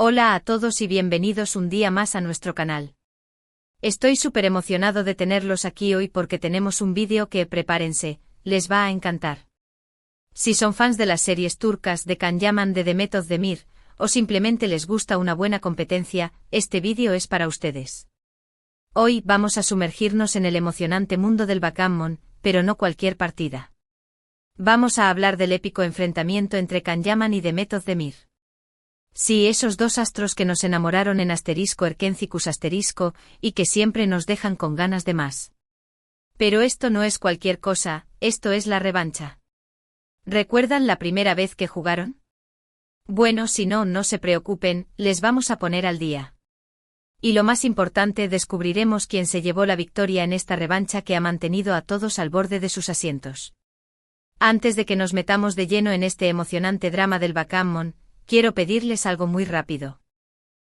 Hola a todos y bienvenidos un día más a nuestro canal. Estoy súper emocionado de tenerlos aquí hoy porque tenemos un vídeo que, prepárense, les va a encantar. Si son fans de las series turcas de Can Yaman de Demet Özdemir, o simplemente les gusta una buena competencia, este vídeo es para ustedes. Hoy vamos a sumergirnos en el emocionante mundo del backgammon, pero no cualquier partida. Vamos a hablar del épico enfrentamiento entre Can Yaman y Demet Özdemir. Sí, esos dos astros que nos enamoraron en *Erkencicus*, y que siempre nos dejan con ganas de más. Pero esto no es cualquier cosa, esto es la revancha. ¿Recuerdan la primera vez que jugaron? Bueno, si no, no se preocupen, les vamos a poner al día. Y lo más importante, descubriremos quién se llevó la victoria en esta revancha que ha mantenido a todos al borde de sus asientos. Antes de que nos metamos de lleno en este emocionante drama del backgammon, quiero pedirles algo muy rápido.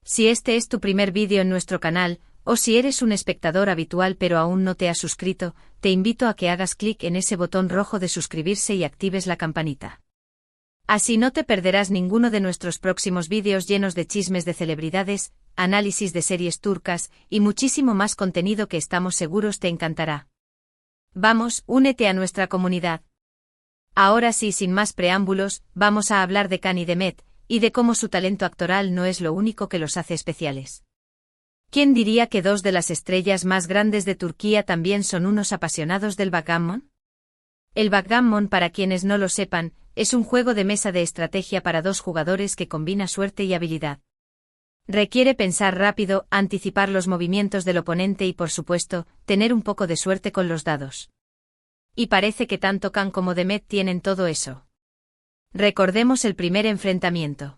Si este es tu primer vídeo en nuestro canal, o si eres un espectador habitual pero aún no te has suscrito, te invito a que hagas clic en ese botón rojo de suscribirse y actives la campanita. Así no te perderás ninguno de nuestros próximos vídeos llenos de chismes de celebridades, análisis de series turcas y muchísimo más contenido que estamos seguros te encantará. Vamos, únete a nuestra comunidad. Ahora sí, sin más preámbulos, vamos a hablar de Can y Demet, y de cómo su talento actoral no es lo único que los hace especiales. ¿Quién diría que dos de las estrellas más grandes de Turquía también son unos apasionados del backgammon? El backgammon, para quienes no lo sepan, es un juego de mesa de estrategia para dos jugadores que combina suerte y habilidad. Requiere pensar rápido, anticipar los movimientos del oponente y, por supuesto, tener un poco de suerte con los dados. Y parece que tanto Can como Demet tienen todo eso. Recordemos el primer enfrentamiento.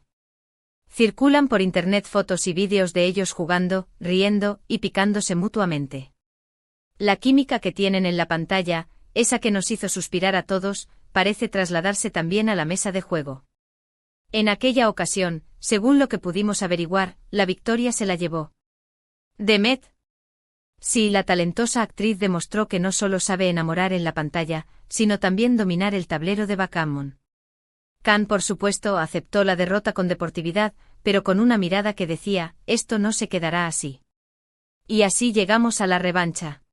Circulan por internet fotos y vídeos de ellos jugando, riendo y picándose mutuamente. La química que tienen en la pantalla, esa que nos hizo suspirar a todos, parece trasladarse también a la mesa de juego. En aquella ocasión, según lo que pudimos averiguar, la victoria se la llevó Demet. Sí, la talentosa actriz demostró que no solo sabe enamorar en la pantalla, sino también dominar el tablero de backgammon. Can, por supuesto, aceptó la derrota con deportividad, pero con una mirada que decía, esto no se quedará así. Y así llegamos a la revancha.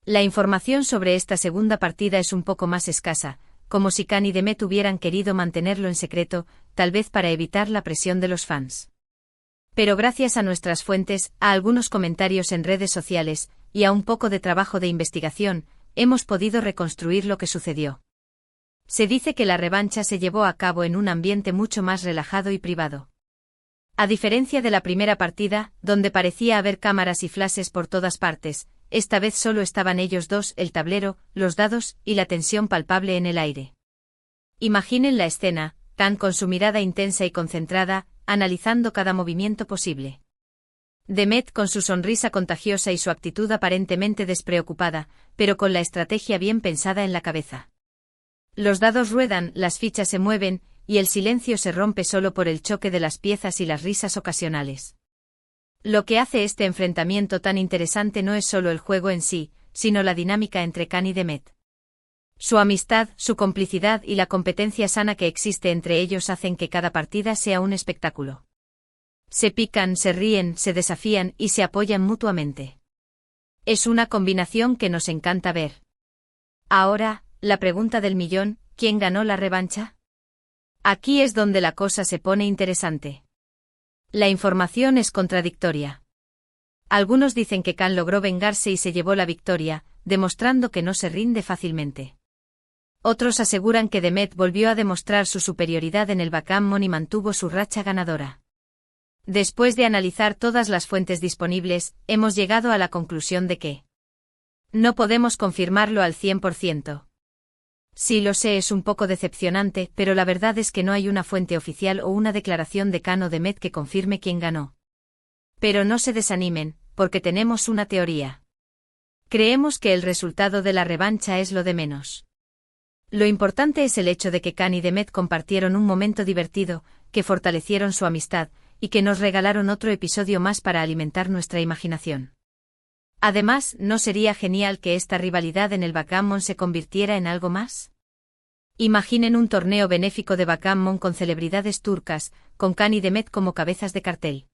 La información sobre esta segunda partida es un poco más escasa, como si Can y Demet hubieran querido mantenerlo en secreto, tal vez para evitar la presión de los fans. Pero gracias a nuestras fuentes, a algunos comentarios en redes sociales, y a un poco de trabajo de investigación, hemos podido reconstruir lo que sucedió. Se dice que la revancha se llevó a cabo en un ambiente mucho más relajado y privado. A diferencia de la primera partida, donde parecía haber cámaras y flashes por todas partes, esta vez solo estaban ellos dos, el tablero, los dados y la tensión palpable en el aire. Imaginen la escena, Can con su mirada intensa y concentrada, analizando cada movimiento posible. Demet con su sonrisa contagiosa y su actitud aparentemente despreocupada, pero con la estrategia bien pensada en la cabeza. Los dados ruedan, las fichas se mueven, y el silencio se rompe solo por el choque de las piezas y las risas ocasionales. Lo que hace este enfrentamiento tan interesante no es solo el juego en sí, sino la dinámica entre Can y Demet. Su amistad, su complicidad y la competencia sana que existe entre ellos hacen que cada partida sea un espectáculo. Se pican, se ríen, se desafían y se apoyan mutuamente. Es una combinación que nos encanta ver. Ahora, la pregunta del millón, ¿quién ganó la revancha? Aquí es donde la cosa se pone interesante. La información es contradictoria. Algunos dicen que Can logró vengarse y se llevó la victoria, demostrando que no se rinde fácilmente. Otros aseguran que Demet volvió a demostrar su superioridad en el backgammon y mantuvo su racha ganadora. Después de analizar todas las fuentes disponibles, hemos llegado a la conclusión de que no podemos confirmarlo al 100%. Sí, lo sé, es un poco decepcionante, pero la verdad es que no hay una fuente oficial o una declaración de Can o Demet que confirme quién ganó. Pero no se desanimen, porque tenemos una teoría. Creemos que el resultado de la revancha es lo de menos. Lo importante es el hecho de que Can y Demet compartieron un momento divertido, que fortalecieron su amistad, y que nos regalaron otro episodio más para alimentar nuestra imaginación. Además, ¿no sería genial que esta rivalidad en el backgammon se convirtiera en algo más? Imaginen un torneo benéfico de backgammon con celebridades turcas, con Can y Demet como cabezas de cartel.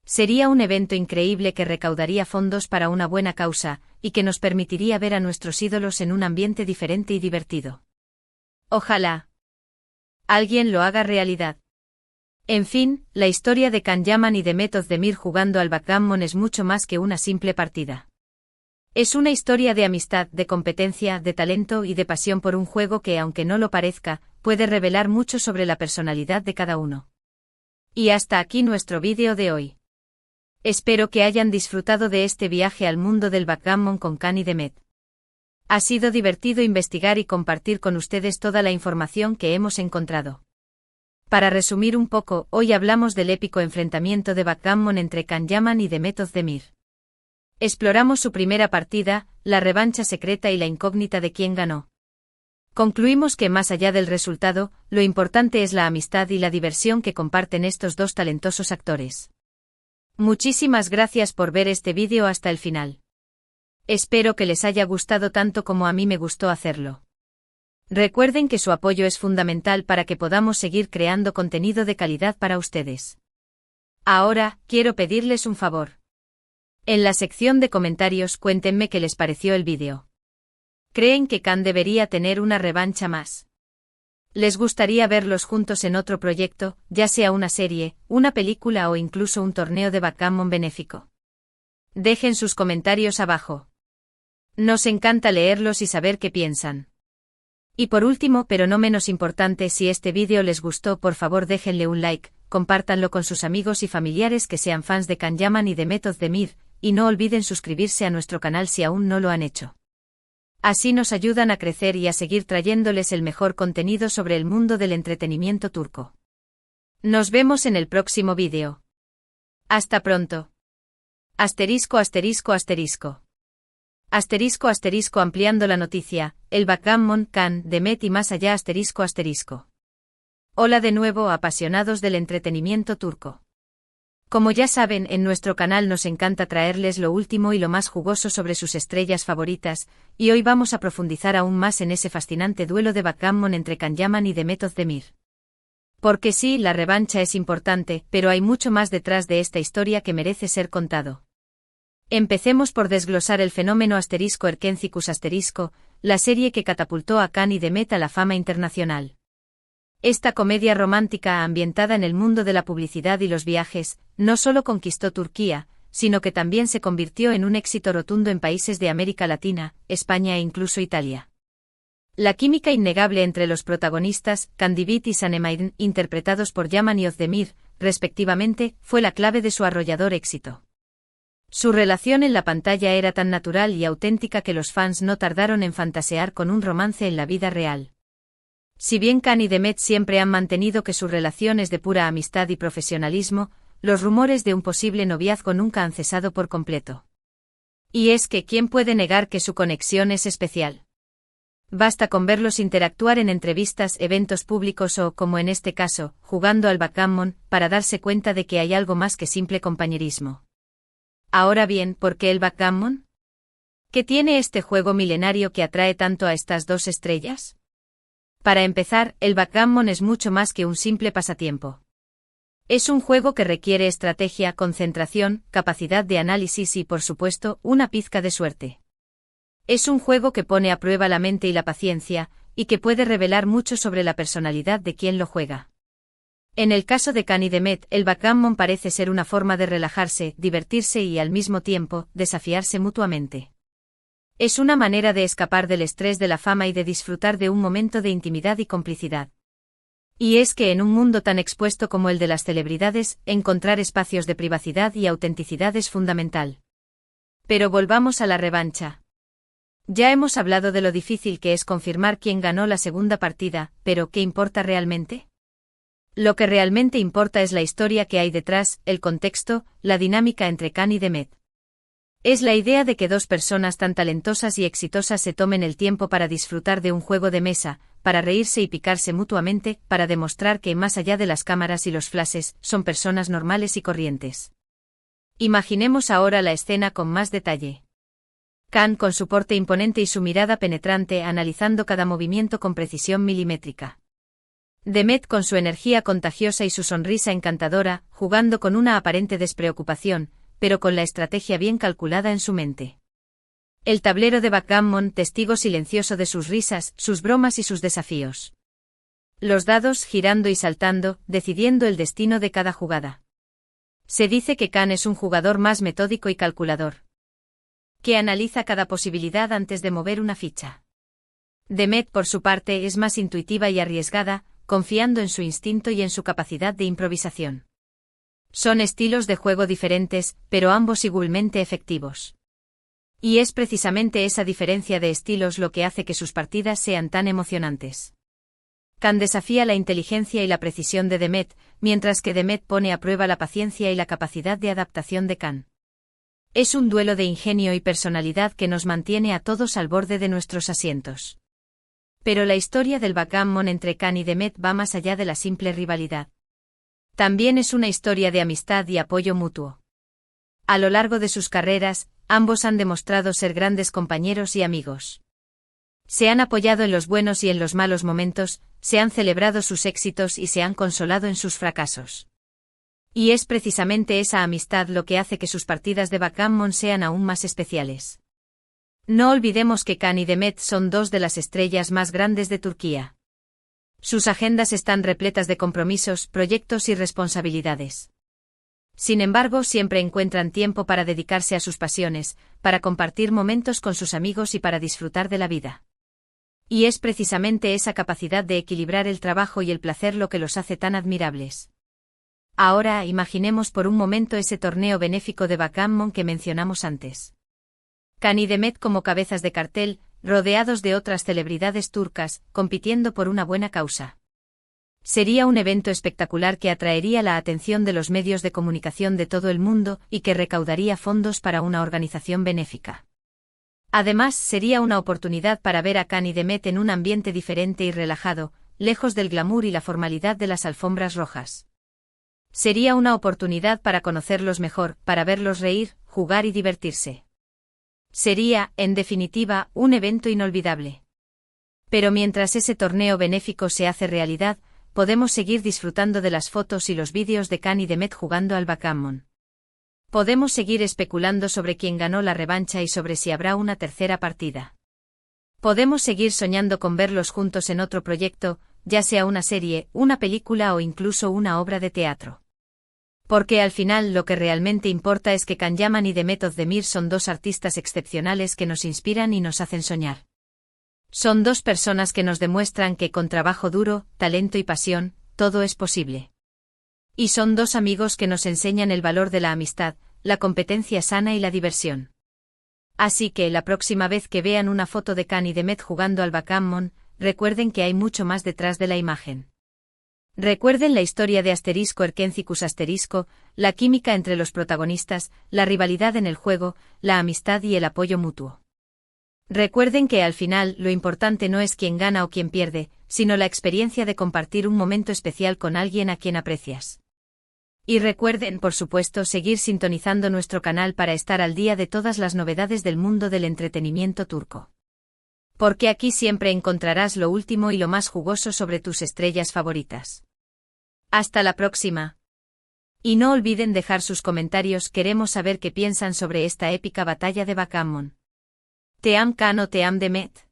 Sería un evento increíble que recaudaría fondos para una buena causa, y que nos permitiría ver a nuestros ídolos en un ambiente diferente y divertido. Ojalá alguien lo haga realidad. En fin, la historia de Can Yaman y Demet Özdemir jugando al backgammon es mucho más que una simple partida. Es una historia de amistad, de competencia, de talento y de pasión por un juego que, aunque no lo parezca, puede revelar mucho sobre la personalidad de cada uno. Y hasta aquí nuestro vídeo de hoy. Espero que hayan disfrutado de este viaje al mundo del backgammon con Can y Demet. Ha sido divertido investigar y compartir con ustedes toda la información que hemos encontrado. Para resumir un poco, hoy hablamos del épico enfrentamiento de backgammon entre Can Yaman y Demet Özdemir. Exploramos su primera partida, la revancha secreta y la incógnita de quién ganó. Concluimos que más allá del resultado, lo importante es la amistad y la diversión que comparten estos dos talentosos actores. Muchísimas gracias por ver este vídeo hasta el final. Espero que les haya gustado tanto como a mí me gustó hacerlo. Recuerden que su apoyo es fundamental para que podamos seguir creando contenido de calidad para ustedes. Ahora, quiero pedirles un favor. En la sección de comentarios cuéntenme qué les pareció el vídeo. ¿Creen que Can debería tener una revancha más? ¿Les gustaría verlos juntos en otro proyecto, ya sea una serie, una película o incluso un torneo de backgammon benéfico? Dejen sus comentarios abajo. Nos encanta leerlos y saber qué piensan. Y por último, pero no menos importante, si este vídeo les gustó, por favor déjenle un like, compártanlo con sus amigos y familiares que sean fans de Can Yaman y Demet Özdemir, y no olviden suscribirse a nuestro canal si aún no lo han hecho. Así nos ayudan a crecer y a seguir trayéndoles el mejor contenido sobre el mundo del entretenimiento turco. Nos vemos en el próximo vídeo. Hasta pronto. Asterisco asterisco asterisco. Asterisco asterisco ampliando la noticia, el backgammon, Can, Demet y más allá asterisco asterisco. Hola de nuevo, apasionados del entretenimiento turco. Como ya saben, en nuestro canal nos encanta traerles lo último y lo más jugoso sobre sus estrellas favoritas, y hoy vamos a profundizar aún más en ese fascinante duelo de backgammon entre Can Yaman y Demet Özdemir. Porque sí, la revancha es importante, pero hay mucho más detrás de esta historia que merece ser contado. Empecemos por desglosar el fenómeno asterisco Erkencicus asterisco, la serie que catapultó a Can y Demet a la fama internacional. Esta comedia romántica ambientada en el mundo de la publicidad y los viajes, no solo conquistó Turquía, sino que también se convirtió en un éxito rotundo en países de América Latina, España e incluso Italia. La química innegable entre los protagonistas, Candivit y Sanemairen, interpretados por Yaman y Özdemir, respectivamente, fue la clave de su arrollador éxito. Su relación en la pantalla era tan natural y auténtica que los fans no tardaron en fantasear con un romance en la vida real. Si bien Can y Demet siempre han mantenido que su relación es de pura amistad y profesionalismo, los rumores de un posible noviazgo nunca han cesado por completo. Y es que, ¿quién puede negar que su conexión es especial? Basta con verlos interactuar en entrevistas, eventos públicos o, como en este caso, jugando al backgammon, para darse cuenta de que hay algo más que simple compañerismo. Ahora bien, ¿por qué el backgammon? ¿Qué tiene este juego milenario que atrae tanto a estas dos estrellas? Para empezar, el backgammon es mucho más que un simple pasatiempo. Es un juego que requiere estrategia, concentración, capacidad de análisis y, por supuesto, una pizca de suerte. Es un juego que pone a prueba la mente y la paciencia, y que puede revelar mucho sobre la personalidad de quien lo juega. En el caso de Can y Demet, el backgammon parece ser una forma de relajarse, divertirse y, al mismo tiempo, desafiarse mutuamente. Es una manera de escapar del estrés de la fama y de disfrutar de un momento de intimidad y complicidad. Y es que en un mundo tan expuesto como el de las celebridades, encontrar espacios de privacidad y autenticidad es fundamental. Pero volvamos a la revancha. Ya hemos hablado de lo difícil que es confirmar quién ganó la segunda partida, pero ¿qué importa realmente? Lo que realmente importa es la historia que hay detrás, el contexto, la dinámica entre Can y Demet. Es la idea de que dos personas tan talentosas y exitosas se tomen el tiempo para disfrutar de un juego de mesa, para reírse y picarse mutuamente, para demostrar que, más allá de las cámaras y los flashes, son personas normales y corrientes. Imaginemos ahora la escena con más detalle. Khan con su porte imponente y su mirada penetrante analizando cada movimiento con precisión milimétrica. Demet con su energía contagiosa y su sonrisa encantadora, jugando con una aparente despreocupación, pero con la estrategia bien calculada en su mente. El tablero de backgammon, testigo silencioso de sus risas, sus bromas y sus desafíos. Los dados girando y saltando, decidiendo el destino de cada jugada. Se dice que Khan es un jugador más metódico y calculador, que analiza cada posibilidad antes de mover una ficha. Demet, por su parte, es más intuitiva y arriesgada, confiando en su instinto y en su capacidad de improvisación. Son estilos de juego diferentes, pero ambos igualmente efectivos. Y es precisamente esa diferencia de estilos lo que hace que sus partidas sean tan emocionantes. Khan desafía la inteligencia y la precisión de Demet, mientras que Demet pone a prueba la paciencia y la capacidad de adaptación de Khan. Es un duelo de ingenio y personalidad que nos mantiene a todos al borde de nuestros asientos. Pero la historia del backgammon entre Khan y Demet va más allá de la simple rivalidad. También es una historia de amistad y apoyo mutuo. A lo largo de sus carreras, ambos han demostrado ser grandes compañeros y amigos. Se han apoyado en los buenos y en los malos momentos, se han celebrado sus éxitos y se han consolado en sus fracasos. Y es precisamente esa amistad lo que hace que sus partidas de backgammon sean aún más especiales. No olvidemos que Khan y Demet son dos de las estrellas más grandes de Turquía. Sus agendas están repletas de compromisos, proyectos y responsabilidades. Sin embargo, siempre encuentran tiempo para dedicarse a sus pasiones, para compartir momentos con sus amigos y para disfrutar de la vida. Y es precisamente esa capacidad de equilibrar el trabajo y el placer lo que los hace tan admirables. Ahora imaginemos por un momento ese torneo benéfico de backgammon que mencionamos antes. Khan y Demet como cabezas de cartel, rodeados de otras celebridades turcas, compitiendo por una buena causa. Sería un evento espectacular que atraería la atención de los medios de comunicación de todo el mundo y que recaudaría fondos para una organización benéfica. Además, sería una oportunidad para ver a Khan y Demet en un ambiente diferente y relajado, lejos del glamour y la formalidad de las alfombras rojas. Sería una oportunidad para conocerlos mejor, para verlos reír, jugar y divertirse. Sería, en definitiva, un evento inolvidable. Pero mientras ese torneo benéfico se hace realidad, podemos seguir disfrutando de las fotos y los vídeos de Khan y Demet jugando al backgammon. Podemos seguir especulando sobre quién ganó la revancha y sobre si habrá una tercera partida. Podemos seguir soñando con verlos juntos en otro proyecto, ya sea una serie, una película o incluso una obra de teatro. Porque al final lo que realmente importa es que Can Yaman y Demet Özdemir son dos artistas excepcionales que nos inspiran y nos hacen soñar. Son dos personas que nos demuestran que con trabajo duro, talento y pasión, todo es posible. Y son dos amigos que nos enseñan el valor de la amistad, la competencia sana y la diversión. Así que la próxima vez que vean una foto de Khan y Demet jugando al backgammon, recuerden que hay mucho más detrás de la imagen. Recuerden la historia de Erkencicus la química entre los protagonistas, la rivalidad en el juego, la amistad y el apoyo mutuo. Recuerden que al final lo importante no es quién gana o quién pierde, sino la experiencia de compartir un momento especial con alguien a quien aprecias. Y recuerden, por supuesto, seguir sintonizando nuestro canal para estar al día de todas las novedades del mundo del entretenimiento turco. Porque aquí siempre encontrarás lo último y lo más jugoso sobre tus estrellas favoritas. Hasta la próxima. Y no olviden dejar sus comentarios, queremos saber qué piensan sobre esta épica batalla de backgammon. ¿Te am Khan o te am Demet?